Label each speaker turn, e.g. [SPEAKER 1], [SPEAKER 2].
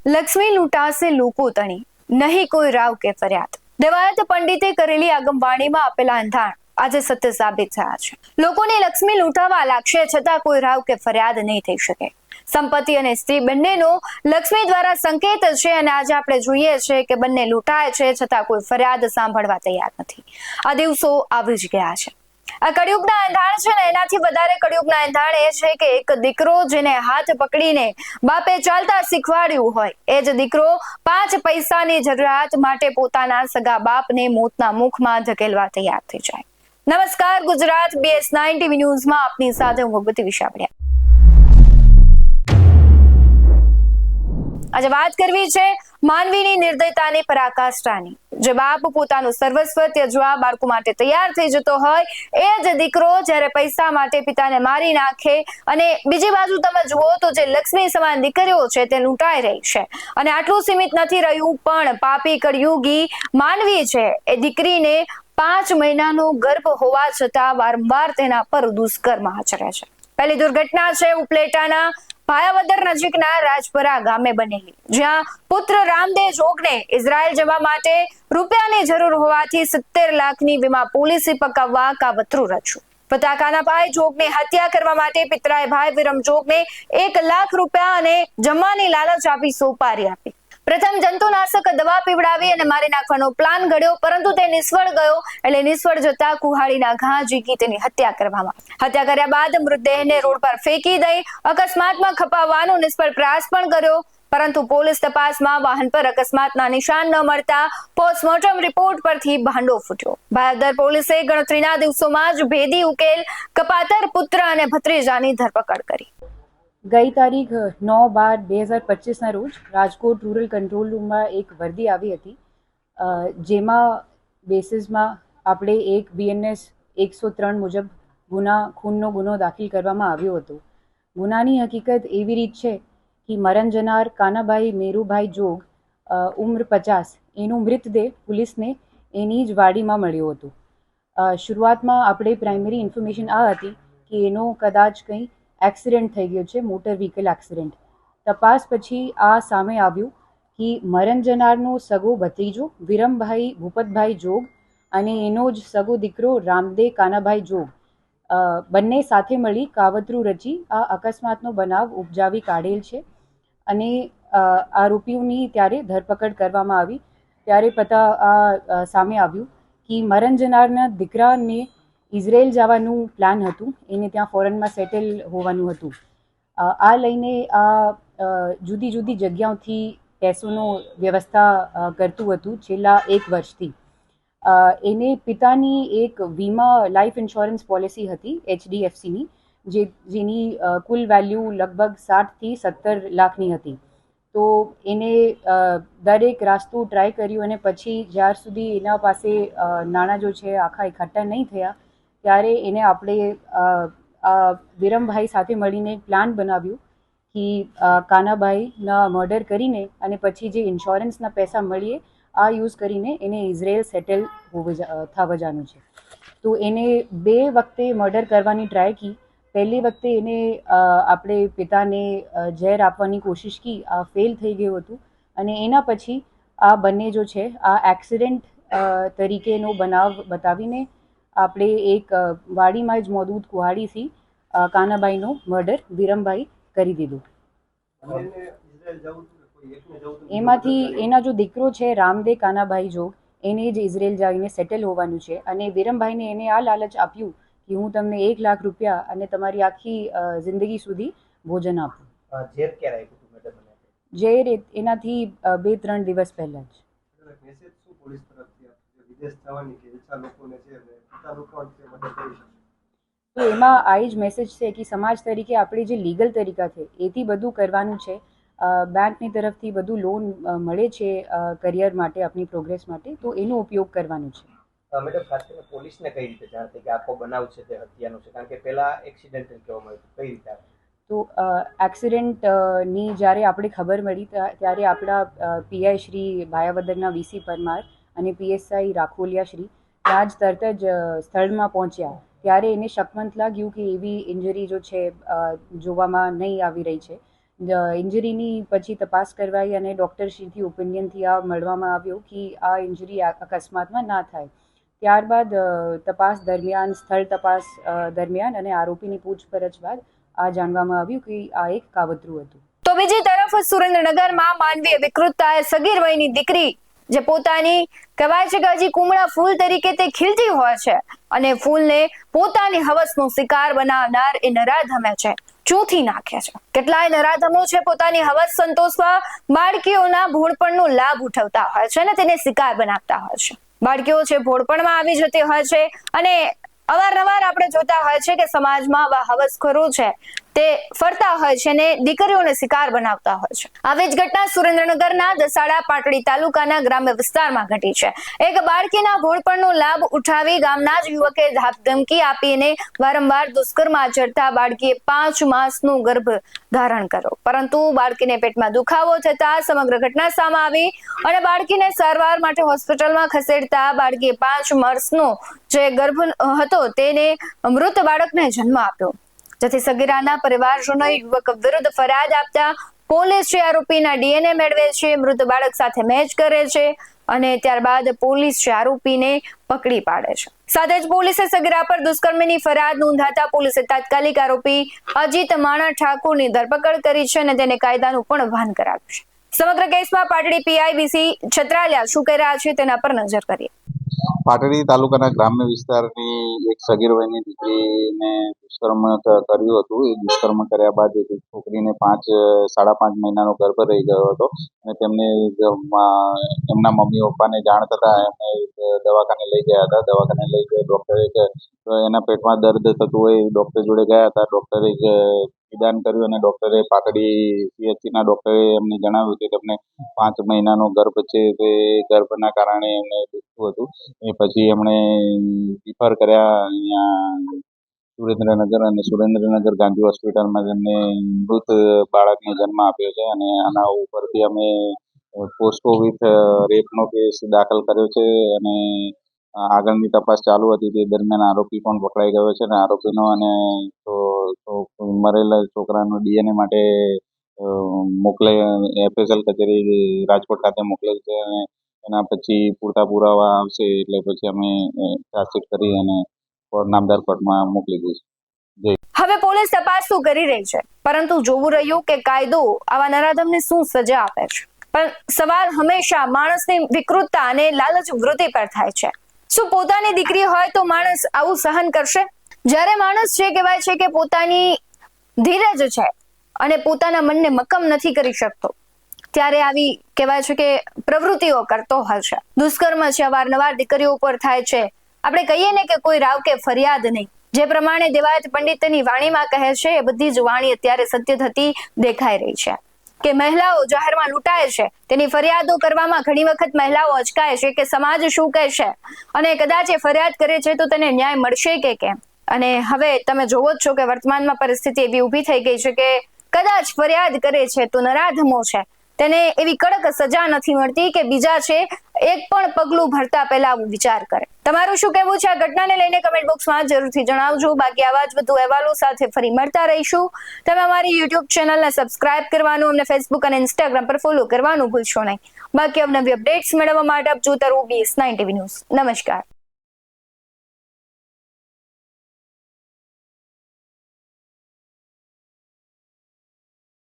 [SPEAKER 1] લક્ષ્મી લૂંટાશે લોકો તણી, નહીં કોઈ રાવ કે ફરિયાદ. દેવાયત પંડિતે કરેલી આગમવાણીમાં આપેલા અંધાણ આજે સત્ય સાબિત થયા છે. લોકોને લક્ષ્મી લૂંટાવા લાગશે, છતાં કોઈ રાવ કે ફરિયાદ નહીં થઈ શકે. સંપત્તિ અને સ્ત્રી બંનેનો લક્ષ્મી દ્વારા સંકેત છે, અને આજે આપણે જોઈએ છે કે બંને લૂંટાય છે, છતાં કોઈ ફરિયાદ સાંભળવા તૈયાર નથી. આ દિવસો આવી જ ગયા છે. આ કળિયુગના અંધાણ છે ને, એનાથી વધારે કળિયુગના અંધાણ એ છે કે એક દીકરો જેને હાથ પકડીને બાપે ચાલતા શીખવાડ્યું હોય, એ જ દીકરો 5 પૈસાની જરૂરિયાત માટે પોતાના સગા બાપને મોતના મુખમાં ધકેલવા તૈયાર થઈ જાય. નમસ્કાર, ગુજરાત BS9 TV ન્યૂઝમાં આપની સાથે હું ભગવતી વિશાવડિયા. આજે વાત કરવી છે માનવીની નિર્દયતાની પરાકાષ્ઠાની. જે બાપ પોતાનું સર્વસ્વ ત્યજવા બાળકો માટે તૈયાર થઈ જતો હોય, એ જ દીકરો જ્યારે પૈસા માટે પિતાને મારી નાખે, અને બીજી બાજુ તમે જુઓ તો જે લક્ષ્મી સમાન દીકરીઓ છે તે લૂંટાઈ રહી છે. અને આટલું સીમિત નથી રહ્યું, પણ પાપી કળિયુગી માનવી છે એ દીકરીને 5 મહિનાનો ગર્ભ હોવા છતાં વારંવાર તેના પર દુષ્કર્મ આચરે છે. પહેલી દુર્ઘટના છે ઉપલેટાના ભાયાવદર નજીકના રાજપરા ગામે બનેલી, જ્યાં પુત્ર રામદેવ જોગને ઇઝરાયલ જવા માટે રૂપિયાની જરૂર હોવાથી 70 લાખની વીમા પોલિસી પકાવવા કાવતરું રચ્યું. પતાકાના ભાઈ જોગની હત્યા કરવા માટે પિતરાએ ભાઈ વિરમ જોગને 1 લાખ રૂપિયા અને જમવાની લાલચ આપી સોપારી આપી. પ્રથમ જંતુનાશક દવા પીવડાવી અને મારી નાખવાનો પ્લાન ઘડ્યો, પરંતુ તે નિષ્ફળ ગયો. એટલે નિષ્ફળ જતા કુહાડીના ઘા ઝીકી તેની હત્યા કરવામાં. હત્યા કર્યા બાદ મૃતદેહને રોડ પર ફેંકી દઈ અકસ્માતમાં ખપાવવાનો નિષ્ફળ પ્રયાસ પણ કર્યો, પરંતુ પોલીસ તપાસમાં વાહન પર અકસ્માતના નિશાન ન મળતા પોસ્ટમોર્ટમ રિપોર્ટ પરથી ભાંડો ફૂટ્યો. ભાયાવદર પોલીસે ગણતરીના દિવસોમાં જ ભેદી ઉકેલ કપાતર પુત્ર અને ભત્રીજાની ધરપકડ કરી.
[SPEAKER 2] ગઈ તારીખ 9/12/2025ના રોજ રાજકોટ રૂરલ કંટ્રોલ રૂમમાં એક વર્દી આવી હતી, જેમાં બેસિસમાં આપણે એક BNS 103 મુજબ ખૂનનો ગુનો દાખલ કરવામાં આવ્યો હતો. ગુનાની હકીકત એવી રીત છે કે મરણ જનાર કાનાભાઈ મેરુભાઈ જોગ, ઉંમર 50, એનો મૃતદેહ પોલીસને એની જ વાડીમાં મળ્યો હતો. શરૂઆતમાં આપણે પ્રાઇમરી ઇન્ફોર્મેશન આ હતી કે એનો કદાચ કંઈ એક્સિડન્ટ થઈ ગયો છે, મોટર વ્હીકલ એક્સિડન્ટ. તપાસ પછી આ સામે આવ્યું કે મરણ જનારનો સગો ભત્રીજો વિરમભાઈ ભૂપતભાઈ જોગ અને એનો જ સગો દીકરો રામદેવ કાનાભાઈ જોગ, બંને સાથે મળી કાવતરું રચી આ અકસ્માતનો બનાવ ઉપજાવી કાઢેલ છે. અને આરોપીઓની ત્યારે ધરપકડ કરવામાં આવી. ત્યારે સામે આવ્યું કે મરણ જનારના દીકરાને ઇઝરાયલ જવાનું પ્લાન હતું, એને ત્યાં ફોરેનમાં સેટલ હોવાનું હતું. આ લઈને જુદી જુદી જગ્યાઓથી પૈસોનો વ્યવસ્થા કરતું હતું છેલ્લા 1 વર્ષથી. એને પિતાની એક વીમા લાઈફ ઇન્સ્યોરન્સ પોલિસી હતી HDFCની, જેની કુલ વેલ્યુ લગભગ 60 થી 70 લાખની હતી. તો એને દરેક રાસ્તો ટ્રાય કર્યું, અને પછી જ્યાર સુધી એના પાસે નાણાં જો છે આખા એકઠા નહીં થયા, ત્યારે એને આપણે વિરમભાઈ સાથે મળીને પ્લાન બનાવ્યું કે કાનાભાઈના મર્ડર કરીને અને પછી જે ઇન્સ્યોરન્સના પૈસા મળીએ આ યુઝ કરીને એને ઇઝરાયલ સેટલ થવા જવાનું છે. તો એને 2 વખતે મર્ડર કરવાની ટ્રાય કી. પહેલી વખતે એને આપણે પિતાને ઝેર આપવાની કોશિશ કી, આ ફેલ થઈ ગયું હતું. અને એના પછી આ બંને જો છે આ એક્સિડન્ટ તરીકેનો બનાવ બતાવીને આપણે એક વાડીમાં જ મોજૂદ કુહાડીથી કાનાભાઈનો મર્ડર વિરમભાઈ કરી દીધું. એમાંથી એના જો દીકરો છે રામદેવ કાનાભાઈ જોગ, એને જ ઇઝરાયલ જઈને સેટલ હોવાનું છે. અને વિરમભાઈને એને આ લાલચ આપ્યું કે હું તમને 1 લાખ રૂપિયા અને તમારી આખી જિંદગી સુધી ભોજન આપું. ઝેર એનાથી 2-3 દિવસ પહેલા જ. તો એમાં આ જ મેસેજ છે કે સમાજ તરીકે આપણે જે લીગલ તરીકા છે એથી બધું કરવાનું છે. બેંકની તરફથી બધું લોન મળે છે કરિયર માટે, આપણી પ્રોગ્રેસ માટે, તો એનો ઉપયોગ કરવાનો છે.
[SPEAKER 3] મેડમ, ખાસ કરીને પોલીસને કઈ રીતે જાણ થઈ કે આખો બનાવ છે તે હત્યાનો છે? કારણ કે પહેલા એક્સિડન્ટલ કહેવામાં આવ્યું, કઈ રીતે?
[SPEAKER 2] તો એક્સિડન્ટની જ્યારે આપણે ખબર મળી ત્યારે આપણા PI શ્રી ભાયાવદરના VC પરમાર અને PSI રાખોલિયા શ્રી ત્યાં જ તરત જ સ્થળમાં પહોંચ્યા. ત્યારે એને શકમંત લાગ્યું કે એવી ઇન્જરી જો છે જોવામાં નહીં આવી રહી છે, ઇન્જરીની પછી તપાસ કરવાઈ અને ડૉક્ટરશ્રીથી ઓપિનિયનથી આ મળવામાં આવ્યું કે આ ઇન્જરી અકસ્માતમાં ના થાય. ત્યારબાદ તપાસ દરમિયાન સ્થળ તપાસ દરમિયાન અને આરોપીની પૂછપરછ બાદ આ જાણવામાં આવ્યું કે આ એક કાવતરું હતું.
[SPEAKER 1] તો બીજી તરફ સુરેન્દ્રનગરમાં માનવીય વિકૃતતાએ સગીર વયની દીકરી જે પોતાની કહેવાય છે કે હજી કુમળા ફૂલ તરીકે તે ખીલતી હોય છે અને ફૂલને પોતાની હવસનો શિકાર બનાવનાર એ નરાધમે છે ચૂંથી નાખે છે. કેટલાય નરાધમો છે પોતાની હવસ સંતોષવા બાળકીઓના ભોળપણનો લાભ ઉઠાવતા હોય છે અને તેને શિકાર બનાવતા હોય છે. બાળકીઓ છે ભોળપણમાં આવી જતી હોય છે અને અવારનવાર આપણે જોતા હોય છે કે સમાજમાં આવા હવસખોરો છે તે ફરતા હોય છે અને દીકરીઓને શિકાર બનાવતા હોય છે. આવી જ ઘટના સુરેન્દ્રનગરના દસાડા પાટડી તાલુકાના ગ્રામ્ય વિસ્તારમાં ઘટી છે. એક બાળકીના ભોળપણનો લાભ ઉઠાવી ગામના જ યુવકે ધમકી આપીને વારંવાર દુષ્કર્મ આચરતા બાળકીએ 5 માસનું ગર્ભ ધારણ કર્યો, પરંતુ બાળકીને પેટમાં દુખાવો થતા સમગ્ર ઘટના સામે આવી અને બાળકીને સારવાર માટે હોસ્પિટલમાં ખસેડતા બાળકીએ 5 માસનો જે ગર્ભ હતો તેને મૃત બાળકને જન્મ આપ્યો, જેથી સગીરાના પરિવારજનોએ યુવક વિરુદ્ધ ફરિયાદ આપતા પોલીસ આરોપીના DNA મેળવે છે, મૃત બાળક સાથે મેચ કરે છે અને ત્યારબાદ પોલીસ આરોપીને પકડી પાડે છે. સાથે જ પોલીસે સગીરા પર દુષ્કર્મની ફરિયાદ નોંધાતા પોલીસે તાત્કાલિક આરોપી અજીત માણા ઠાકોરની ધરપકડ કરી છે અને તેને કાયદાનું પણ ભાન કરાવ્યું છે. સમગ્ર કેસમાં પાટડી PIBC છત્રાલિયા શું કહી રહ્યા છે તેના પર નજર કરીએ.
[SPEAKER 4] પાટડી તાલુકાના ગ્રામ્ય વિસ્તારની એક સગીર વયની દીકરીને દુષ્કર્મ કર્યું હતું. એ દુષ્કર્મ કર્યા બાદ છોકરીને 5.5 મહિનાનો ગર્ભ રહી ગયો હતો અને તેમને એમના મમ્મી પપ્પાને જાણ થતાં એમને દવાખાને લઈ ગયા હતા. દવાખાને લઈ ગયા ડૉક્ટરે એના પેટમાં દર્દ થતું હોય ડૉક્ટર જોડે ગયા હતા. ડૉક્ટરે નિદાન કર્યું અને ડૉક્ટરે પાટડી CHCના ડૉક્ટરે એમને જણાવ્યું કે તમને 5 મહિનાનો ગર્ભ છે, તો એ ગર્ભના કારણે એમને દુખતું હતું. એ પછી એમણે રિફર કર્યા અહીંયા સુરેન્દ્રનગર અને સુરેન્દ્રનગર ગાંધી હોસ્પિટલમાં એમને મૃત બાળકને જન્મ આપ્યો છે અને આના ઉપરથી અમે પોસ્કો વિથ રેપનો કેસ દાખલ કર્યો છે અને આગળની તપાસ ચાલુ હતી. તે દરમિયાન આરોપી પણ પકડાઈ ગયો છે અને આરોપીનો અને મરેલા છોકરાનો DNA માટે મોકલે FSL કચેરી રાજકોટ ખાતે મોકલેલ છે અને એના પછી પૂરતા પુરાવા આવશે એટલે પછી અમે ચાર્જશીટ કરી અને નામદાર કોર્ટમાં મોકલી દઈશું.
[SPEAKER 1] હવે પોલીસ તપાસ તો કરી રહી છે, પરંતુ જોવું રહ્યું કે કાયદો આવા નરાધમને શું સજા આપે છે. પણ સવાલ હંમેશા માણસની વિકૃતતા અને લાલચ વૃત્તિ પર થાય છે. શું પોતાની દીકરી હોય તો માણસ આવું સહન કરશે? જ્યારે માણસ છે કહેવાય છે કે પોતાની ધીરજ છે અને પોતાના મનને મક્કમ નથી કરી શકતો, ત્યારે આવી કહેવાય છે કે પ્રવૃત્તિઓ કરતો હોય છે. દુષ્કર્મ છે અવારનવાર દીકરીઓ ઉપર થાય છે. આપણે કહીએ ને કે કોઈ રાવ કે ફરિયાદ નહીં, જે પ્રમાણે દેવાયત પંડિતની વાણીમાં કહે છે એ બધી જ વાણી અત્યારે સત્ય થતી દેખાઈ રહી છે કે મહિલાઓ જાહેરમાં લૂંટાય છે, તેની ફરિયાદો કરવામાં ઘણી વખત મહિલાઓ અચકાય છે કે સમાજ શું કહેશે અને કદાચ એ ફરિયાદ કરે છે તો તેને ન્યાય મળશે કે કેમ. અને હવે તમે જોવો જ છો કે વર્તમાનમાં પરિસ્થિતિ એવી ઊભી થઈ ગઈ છે કે કદાચ ફરિયાદ કરે છે તો નરાધમો છે તેને એવી કડક સજા નથી મળતી કે બીજા છે એક પણ પગલું ભરતા પહેલા આવું વિચાર કરે. તમારું શું કહેવું છે આ ઘટનાને લઈને કમેન્ટ બોક્સમાં જરૂરથી જણાવજો. બાકી આવા જ વધુ અહેવાલો સાથે ફરી મળતા રહીશું. તમે અમારી YouTube ચેનલને સબસ્ક્રાઇબ કરવાનું, અમને Facebook અને Instagram પર ફોલો કરવાનું ભૂલશો નહીં. બાકી અવનવી અપડેટ્સ મેળવવા માટે આપ જોતા રહો BS9 TV ન્યૂઝ. નમસ્કાર.